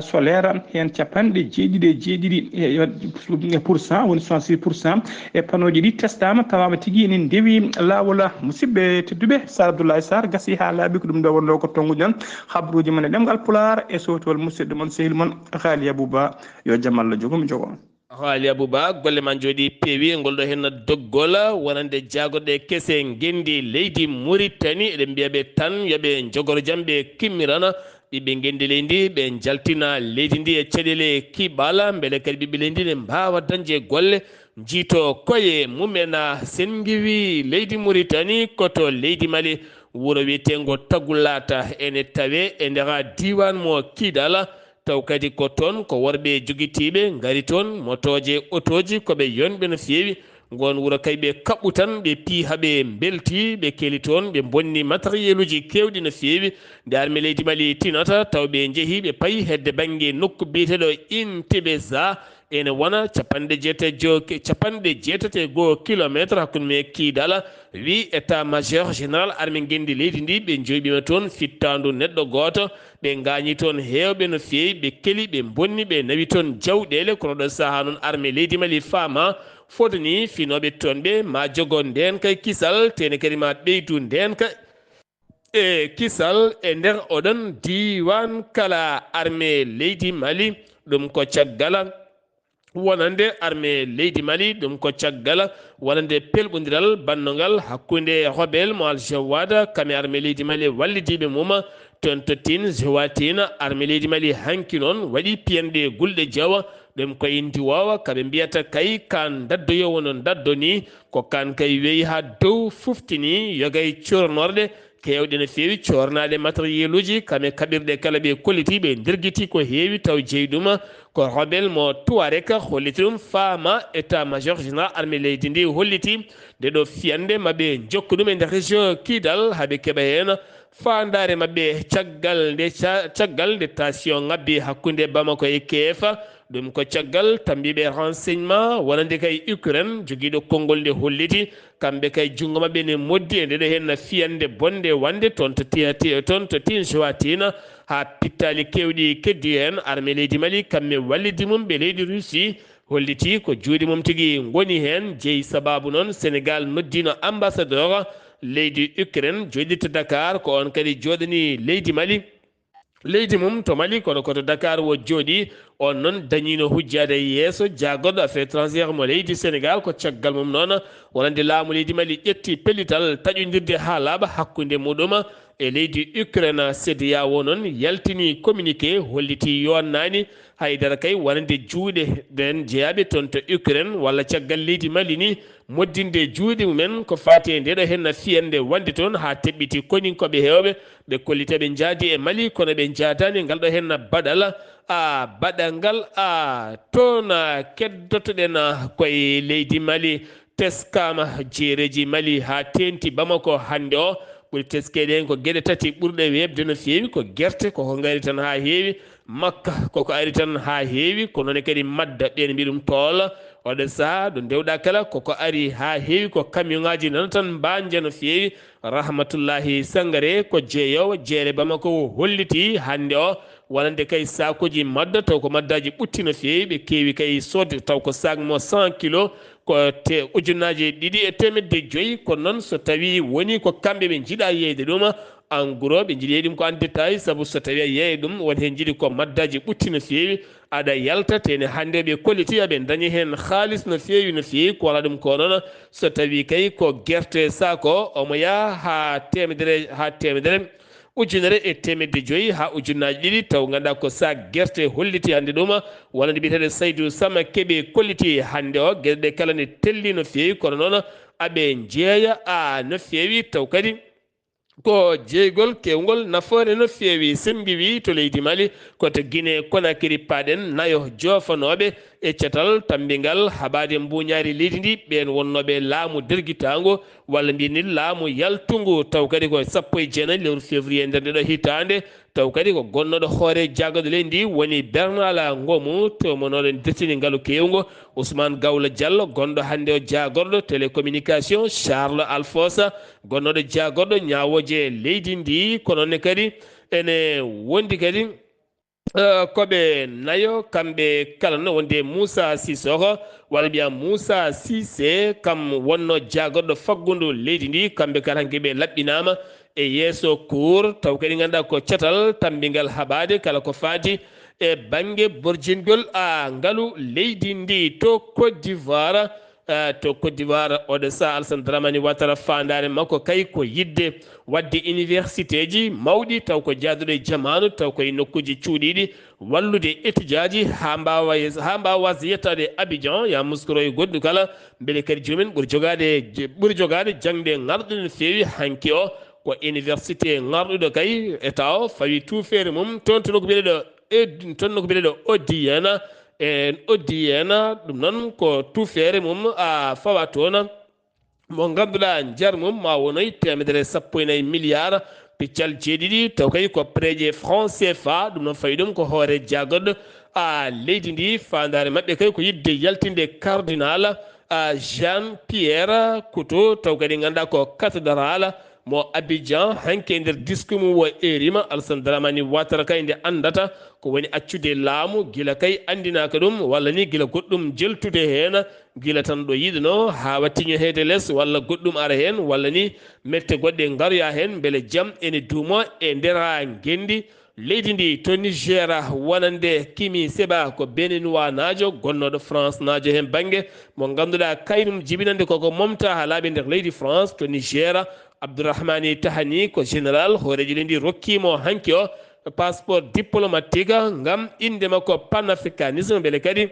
solaire hen capanɗe jeeɗiɗi pourcent woni 66% e panneau ji ɗi testama tawama tigui enen deewi lawol musidɓe tedduɓe Sar Abdoulaye Sarr gasi ha laaɓi ko ɗum ɗo wonno ko tonguɗen habruji mon e ɗemgal Pulaar e sowtol musidɗo mon sehil mon Haali Abouba yo jaam Allah jogomi jogo Haali Abouba golle man jooɗi peewi ngol ɗo henna doggol wonande jaagoɗe kese gendi leydi Mauritanie eɗen mbiyaɓe tan yoɓe jogoro jaam ɓe kimmirana ɓiɓɓe gendi leydi ɓe jaltina leydi ndi e caɗele kiɓala beele kadi ɓiɓɓe leydi ne mbawa dañde golle jiito koye mumen sen giwi leydi Mauritanie koto leydi Mali wuro wiyetengo Tagoulata ene tawe e nder diwan mo Kidal taw kadi ko toon ko worɓe joguitiɓe gari toon motoje otoji koɓe yonɓe no fewi gon wuro kay ɓe kaɓɓu tan ɓe pi haɓe belti ɓe keeli toon ɓe bonni matériel uji kewɗi no fewi nde armi leydi Mali tinata taw ɓe jeehi ɓe paayi hedde banggue nokku biyeteɗo Intebessa ene wona capanɗe jeetate goo kilométre hakkude me Kidal wi état majeur général armé gendi leydi ndi ɓe joyɓima toon fittandu neɗɗo goto ɓe gañi toon hewɓe no fewi ɓe keeli ɓe bonni ɓe nawi toon jawɗele kono ɗo saaha noon armé leydi Mali faama fodani finoɓe toon ɓe ma jogo ndenka kisal tene kadi ma ɓeydu ndenka e kisal e nder oɗon diwan kala armé leydi Mali ɗum ko caggal wonande armé leydi Mali ɗum ko caggal wonande pelɓodiral bannogal hakkude rebel mo Al-Jawad kame armé leydi Mali wallidiɓe mum toon to tin Jowatin armé leydi Mali hanki noon waɗi piyanɗe gulɗe jawa ɗum ko indi wawa kaɓe mbiyata kay kan daddoyo wono daddoni ko kan kay weeyi ha dow fuftini yogay cornorɗe kewɗe no fewi cornaɗe matériel uji kame kaɓirɗe kala ɓe kolliti ɓe dirguiti ko heewi taw jeyɗuma ko rebel mo Touareg holliti ɗum faama état major général armé leydi ndi holliti nde ɗo fiyande mabɓe jokku ɗum e nder région Kidal haaɓe keeɓa hen fandare mabɓe caggal nde tension ngabbi hakkude Bamako e KF ɗum ko caggal tambiɓe renseignement wonande kay Ukraine joguiɗo konngol nde holliti kamɓe kay jungo mabɓe ne moddi e ndeɗo henna fiyande bonde wande toon to tin Jowatin ha pittali kewɗi keddi hen armé leydi Mali kamɓe wallidi mum ɓe leydi Russie holliti ko juuɗe mum tigui goni hen jeeyi sababu noon Sénégal noddino ambassadeur leydi Ukraine joɗɗito Dakar ko on kadi joɗani leydi Mali leydi mum to Mali kono koto Dakar wo jooɗi on noon dañino hujjade yeeso jaggoɗo affaire étrangère mo leydi Sénégal ko caggal mum noon wonande laamu leydi Mali ƴetti pellital taƴodirde ha laaɓa hakkude muɗum e leydi Ukraine CEDEAO noon yaltini communiqué holliti yonnani haydara kay wonande juuɗe den jeeyaɓe toon to Ukraine walla caggal leydi Mali ni moddinde juuɗe mumen ko fati ndeɗo henna fiyande wande toon ha teɓɓiti koninkoɓe hewɓe ɓe kollita ɓe jaadi e Mali kono ɓe jaadani ngal ɗo henna baɗal baɗal ngal toon keddotoɗen koye leydi Mali teskama jeereji Mali ha tenti Bamako hande o ɓuri teskede hen ko gueɗe tati ɓurɗe webde no fewi ko guerte koko gari tan ha heewi makka koko ari tan ha heewi ko noon kadi madda ɓen mbi ɗum tool oɗo saaha ɗo dewɗa kala koko ari ha heewi ko camion ngaji nana tan mbanja no fewi Rahmatullahi Sangare ko jeeyowo jeere Bamako holliti hande o wonande kay sakuji madda taw ko maddaji ɓutti no fewi ɓe kewi kay sodde taw ko sac mo 100 kilos ko ujunnaji 250 kono noon so tawi woni ko kamɓe ɓe jiiɗa yeyde ɗum en gros ɓe jiiɗi ɗum ko en détail saabu so tawi a yeeyi ɗum won hen jiiɗi ko maddaji ɓutti no fewi aɗa yalta tene hande ɓe kolliti aɓe dañi hen haalis no fewi ko wala ɗum ko noon so tawi kay ko guerte sako omo yaha ha temedere ujunere e temedde joyyi ha ujunnaji ɗiɗi taw ganduɗa ko sac guerte holliti hande ɗum wonande mbiyeteɗo Saydou Sama keeɓe kolliti hande o gueɗeɗe kala ne telli no fewi kono noon aɓe jeeya no fewi taw kadi ko jeygol kewgol nafoore no fewi sen mbiwi to leydi Mali koto Guinée Conakry paɗen nayo jofanoɓe e cetal tambingal haɓade mbuñaari leydi ndi ɓen wonnoɓe laamu derguitango walla mbini laamu yaltungu taw kadi ko 19 lewru février nder ndeɗo hitande taw kadi ko gonnoɗo hoore jagode leydi ndi woni Bernala Ngomu tomonoɗen dettini ngaalu kewgo Ousmane Gawla Diallo gonɗo hande o jagorɗo télécommunication Charles Alfosa gonnoɗo jagorɗo ñawoje leydi ndi kononne kadi ene wondi kadi koɓe nayo kamɓe kala no wonde Moussa Sissoko walla mbiya Moussa Cissé kam wonno jagorɗo faggudu leydi ndi kamɓe kala hankeɓe laɓɓinama e yeeso cour taw kadi ganduɗa ko cetal tambingal haɓade kala ko faati e banggue borjingol ngaalu leydi ndi to Côte d'Ivoire oɗo sa Alassane Dramane Ouattara fandare makko kay ko yidde wadde université ji mawɗi taw ko jaaduɗo e jamanu taw koye nokkuji cuuɗiɗi wallude étudiaji ha mbawa wasde yettade Abidjan ya muskoro e goɗɗu kala beele kadi jomumen ɓuuri jogade jangde ngarɗude no fewi hanki o ko université ngarɗuɗo kay e taw fawi tuufere mum toon to nokku biyeɗo Odiyana en Odiyana ɗum noon ko tuufere mum fawa toon mo ganduɗa nder mum ma wonoy 114 milliards piccal jeeɗiɗi taw kay ko préje franc CFA ɗum noon fawi ɗum ko hoore jagorɗo leydi ndi fandare mabɓe kay ko yidde yaltinde cardinal Jean Pierre Couto taw kadi ganduɗa ko cathédrale mo Abidjan hanke nder disque mum wo erima Alassane Dramane Ouattara kay nde andata ko woni accude laamu gila kay andinaka ɗum walla ni gila goɗɗum jeltude hen gila tan ɗo yiɗano ha wattiño heede less walla goɗɗum ara hen walla ni mette goɗɗe garoya hen beele jaam ene duumo e ndera gendi leydi ndi to Niger wonande Kimi Seba ko Béninois najo gonnoɗo France najo hen banggue mo ganduɗa kaynum jibinande koko momta ha laaɓe nder leydi France to Niger Abdourahmani Tahani ko général hooreji lendi rokkimo hanki o passeport diplomatique ngam inde makko panafricanisme beele kadi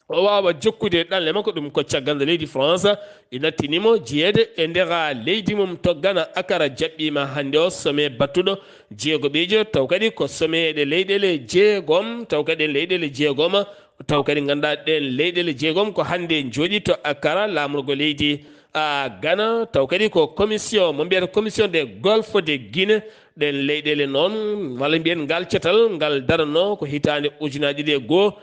o wawa jokkude ɗanle makko ɗum ko caggal leydi France inattinimo jeeyede e ndera leydi mum to Ghana akara jaɓɓima hande o sommet battuɗo jeegoɓejo taw kadi ko sommet ɗe leyɗele jeegom taw kadi leyɗele jeegom taw kadi ganduɗa ɗen leyɗele jeegom ko hande jooɗi to Akara lamrugo leydi Ghana taw kadi ko commission mo mbiyata commission des golfe de Guinée ɗen leyɗele noon walla mbiyen ngal cetal ngal darano ko hitande ujunaji ɗiɗi e goho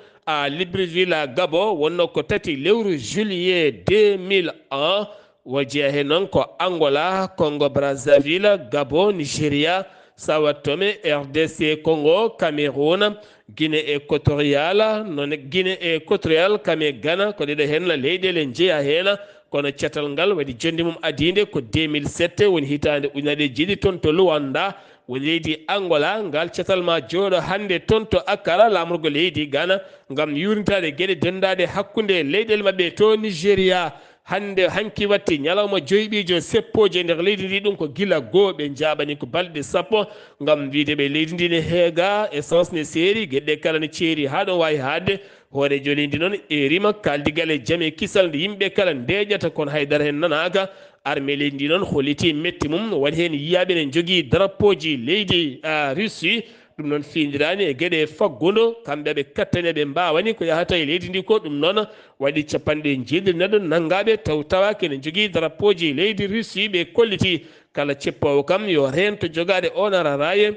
Libreville Gabon wonno ko 3 lewru juillet 2001 wo jeeya hen noon ko Angola Congo Brazzaville Gabon Nigeria Sao Tome RDC Congo Cameroun Guinée équatoriale non Guinée équatoriale kame Ghana ko ɗeɗo hen leyɗele jeeya hen kono cetal ngal waɗi jonde mum adinde ko 2007 woni hitande ujunaje jiɗi toon to Luanda woni leydi Angola ngal cetal ma jooɗo hande toon to Accra lamrugo leydi Ghana ngam yurnitade gueɗe dendade hakkude leyɗele mabɓe to Nigeria hande hanki watti ñalawma joyɓijo seppoje nder leydi ndi ɗum ko gila goo ɓe jaɓani ko balɗe sappo ngam wideɓe leydi ndi ne heega essence ne seeri gueɗe kala ne ceeri ha ɗon wawi hadde hoorejo leydi noon erima kaldigal e jaam e kisal nde yimɓe kala ndeƴata kono haydara hen nanaka armée leydi ndi noon holliti metti mum waɗi hen yiyaɓe ne jogui drapeau ji leydi Russie ɗum noon findirani e gueɗe faggudu kamɓe ɓe kattani ɓe mbawani ko yahata e leydi ndi ko ɗum noon waɗi capanɗe jeeɗiɗi neɗɗo naggaɓe taw tawaki ne jogui drapeau ji leydi Russie ɓe kolliti kala ceppowo kam yo rento jogade on araraye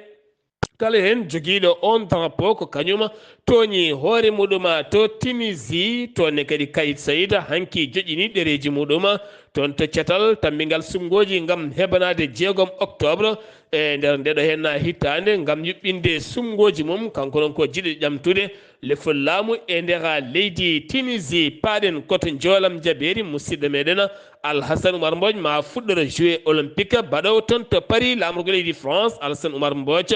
kala hen joguiɗo on drapeau ko kañum toñi hoore muɗum to Tunisie toonne kadi Kayit Saïd hanki joƴini ɗereji muɗum toon to cetal tambingal sumgoji gam hebanade 6 octobre e nder ndeɗo hen hittande gam yuɓɓinde sumgoji mum kanko noon ko jiɗi ƴamtude lefol laamu e ndera leydi Tunisie paaɗen koto joolam jaɓeri musidɗo meɗen Alhassane Oumar Mbodj ma fuɗɗora joué olympique baɗowo toon to Paris lamrugo leydi France Alhassane Oumar Mbodj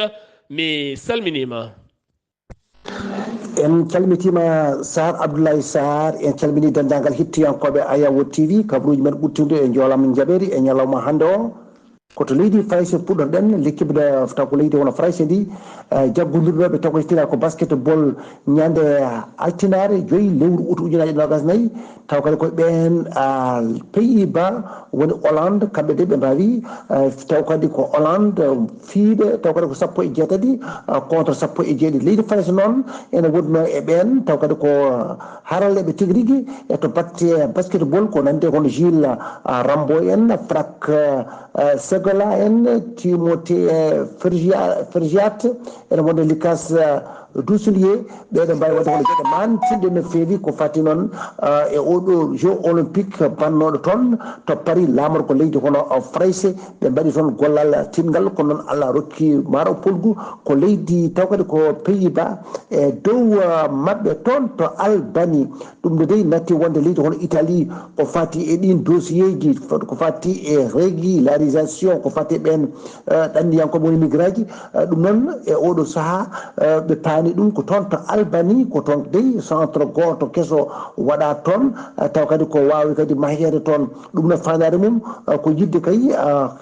mi salminima. En calmitima Sar Abdoulaye Sar en calmini dendagal hettiyankoɓe Ayawo TV kabaruji men ɓurtude e joolam jaɓeri e ñalawma hande o koto leydi France puɗɗorɗen l'équipe de taw ko leydi wono France ndi jaggodirɗoɓe taw ko tira ko basketball ñande altinare 5 lewru août ujunaje 24 taw kadi koye ɓen Pays-Bas woni Hollande kamɓe de ɓe mbawi taw kadi ko Hollande fiiɓe taw kadi ko 17 contre 17 leydi France noon ene wonno e ɓen taw kadi ko haralleɓe tigui rigui e to batte basketball ko nande kono Gilles Rambo en Franck Segola en Timothée Fergiat ene wonde Lucas Duselier ɓeɗo mbawi wadde kono gueɗe mantinde no feewi ko fati noon e oɗo jeux olympique bannoɗo toon to Paris lamor ko leydi kono France ɓe mbaɗi toon gollal tingal ko noon Allah rokki maro polgu ko leydi taw kadi ko Pays-Bas e dow mabɓe toon to Albanie ɗum ɗo dey natti wonde leydi kono Italie ko fati e ɗin dossier ji ko fati e régularisation ko fati ɓen ɗanniyankoɓe woni migraji ɗum noon e oɗo saaha ɓe paani ɗum ko toon to Albanie ko toon dey centre goto keso waɗa toon taw kadi ko wawi kadi mahede toon ɗum no fandare mum ko yidde kay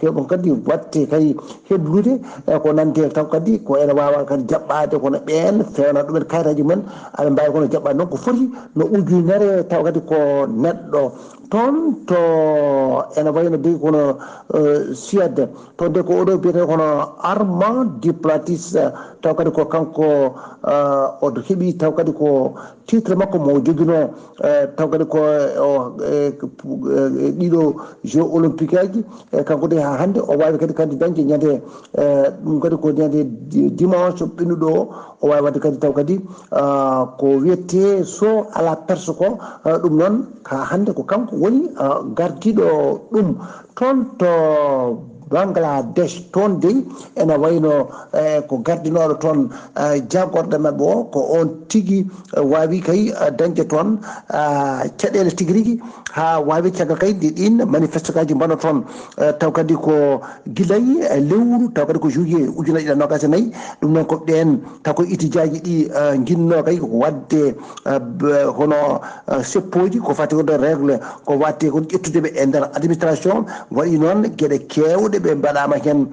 heɓon kadi watte kay heblude ko nande taw kadi ko ene wawa kadi jaɓɓade kono ɓen fewna ɗumen kayitaji mumen aɓe mbawi kono jaɓɓade noon ko foti no ujunere taw kadi ko neɗɗo toon to ene wayno dey kono Suède toon de ko oɗo biyete kono Armand Duplantis taw kadi ko kanko oɗo heeɓi taw kadi ko titre makko mo joguino taw kadi ko ɗiɗo jeux olympique aji kanko de ha hande o wawi kadi kandi dañde ñande ɗum kadi ko ñande dimanche ɓennuɗo o wawi wadde kadi taw kadi ko wiyete so ala perse ko ɗum noon ha hande ko kanko woni gardiɗo ɗum toon to Bangladesh toon dey ene wayno ko gardinoɗo toon jagorɗo mabɓe o ko on tigui wawi kay dañde toon caɗele tigui rigui ha wawi caggal kay ɗin manifeste kaji mbaɗa toon taw kadi ko guilay lewru taw kadi ko juillet ujunaje ɗiɗi nogas e nayyi ɗum noon ko ɓen taw ko étudiaji ɗi jinno kay ko wadde hono seppoji ko fati wonde règle ko watte ko ƴettudeɓe e nder administration waɗi noon gueɗe kewɗe ɓe mbaɗama hen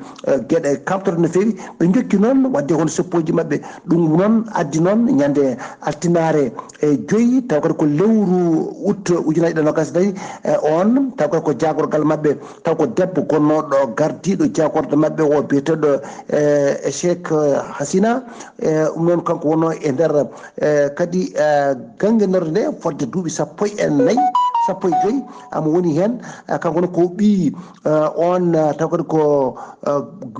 gueɗe kamtorde no fewi ɓe jokki noon wadde hono seppoji mabɓe ɗum noon addi noon ñande altinare e 5 taw kadi ko lewru août ujunaje ɗiɗi nogas nayyi on taw kadi ko jagorgal mabɓe taw ko debbo gonnoɗo gardiɗo jagorɗo mabɓe o biyeteɗo Cheikh Hasina ɗum noon kanko wonno e nder kadi ganguenorde nde fodde duuɓi 14 15 amo woni hen kanko noon ko ɓi on taw kadi ko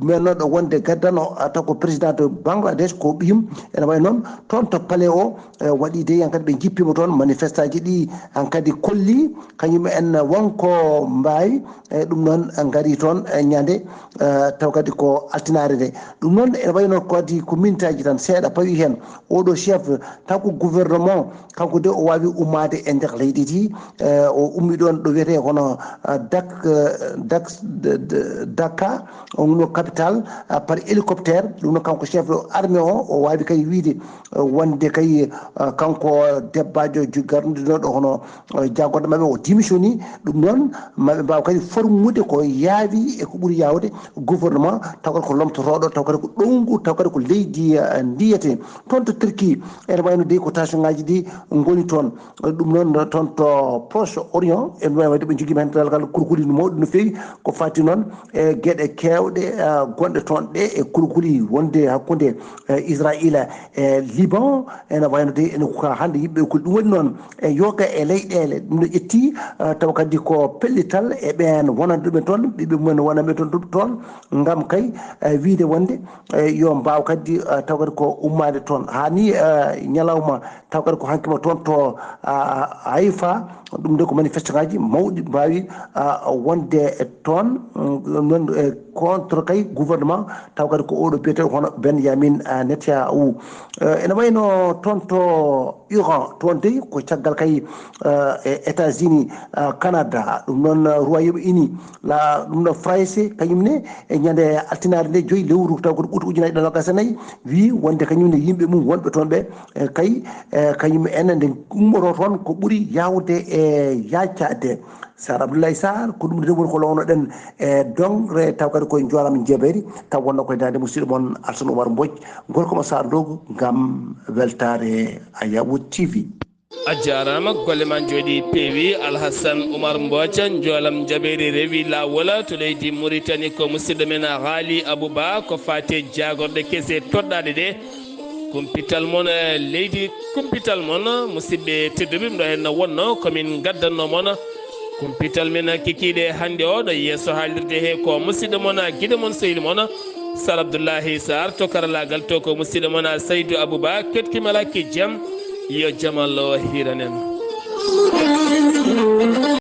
mennoɗo wonde gaddano taw ko président de Bangladesh ko ɓiyum ene way noon toon to palais o waɗi de han kadi ɓe jippima toon manifestation ji ɗi han kadi kolli kañum en wonko mbawi ɗum noon gaari toon ñande taw kadi ko altinare nde ɗum noon ene way noon kadi ko mintaji tan seeɗa pawi hen oɗo chef taw ko gouvernement kanko de o wawi ummade e nder leydi ti o ummi ɗon ɗo wiyete hono Dakar on capital par hélicoptère ɗum noon kanko chef armée o wawi kay wiide wonde kay kanko debbajo gardiɗoɗo hono jagorɗo mabɓe o démissionni ɗum noon maɓe mbawa kadi formude ko yaawi e ko ɓuuri yawde gouvernement taw kadi ko lomtotoɗo taw kadi ko ɗowngu taw kadi ko leydi ndiyete toon to Turquie ene wayno de ko station ngaji ɗi goni toon ɗum noon toon to Proche Orient en wawi wadde ɓe joguima hen dalgal kurkuli no mawɗi no fewi ko fati noon e gueɗe kewɗe gonɗe toon ɗe e kurkuli wonde hakkude Israël e Liban ene wayno de ene ko hande yimɓe ko ɗum woni noon e yoga e leyɗele ɗum no ƴetti taw kadi ko pellital e ɓen wonande ɗumen toon ɓiɓe mumen wonanɓe toon gam kay wiide wonde yo mbaw kadi taw kadi ko ummade toon hani ñalawma taw kadi ko hankima toon to Haïfa ɗum de ko manifeste ngaji mawɗi mbawi wonde toon noon contre kay gouvernement taw kadi ko oɗo biyete hono Benyamin Netanyahu ene wayno toon to Iran toon de ko caggal kay États-Unis Canada ɗum noon Royaume-Uni la ɗum no France kañumne e ñande altinare nde 5 lewru taw kadi août ujunaje ɗiɗi nogas e nayyi wi wonde kañumne yimɓe mum wonɓe toon ɓe kay kañum en nde ummoto toon ko ɓuuri yawde e yaccade Sar Abdoulaye Sarr ko ɗum de woni ko lownoɗen e dongre taw kadi koye jooram jeeɓeri taw wonno koye dande musidɗo moon Alassane Oumar Mbodj gorkoma Sarr Dogo ngam weltare Ayawood TV. a jarama golle ma jooɗi peewi Alhassane Oumar Mbodj joolam jaɓeri rewi lawola to leydi Mauritanie ko musidɗo men Haali Abouba ko fate jagorɗe kese toɗɗaɗe ɗe kumpital moon leydi kumpital moon musidɓe tedduɓe ɗo hen wonno komin gaddanno moon kumpital men kikiɗe hande o ɗo yesso haalirde he ko musidɗo moon guiɗo moon sehil moon Sar Abdoullahi Sarr to karallagal to ko musidɗo moon Saydou Abouba kettimalaki jaam yo jamal o hiranen